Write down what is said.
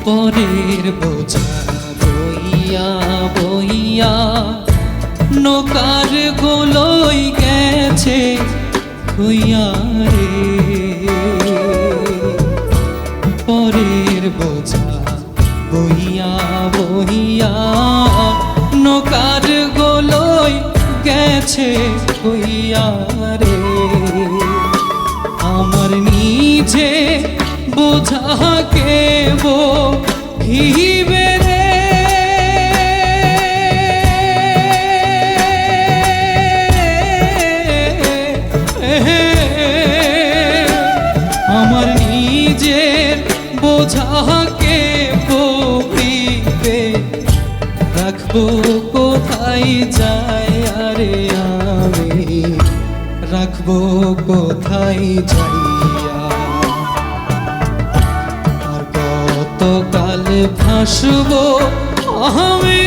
পরের বোঝা বইয়া বইয়া নৌকার গোলই গেছে হইয়া রে। পরের বোঝা বইয়া বইয়া নৌকার গোলই গেছে হইয়া রে। আমার নিজে বোঝাকে বহিবে রে। আমার নিজের বোঝাকে বহিবে রাখবো কোথায় যায় আরে আমি রাখবো কোথায় যাইয়া। আর কতকাল ভাসবো আমি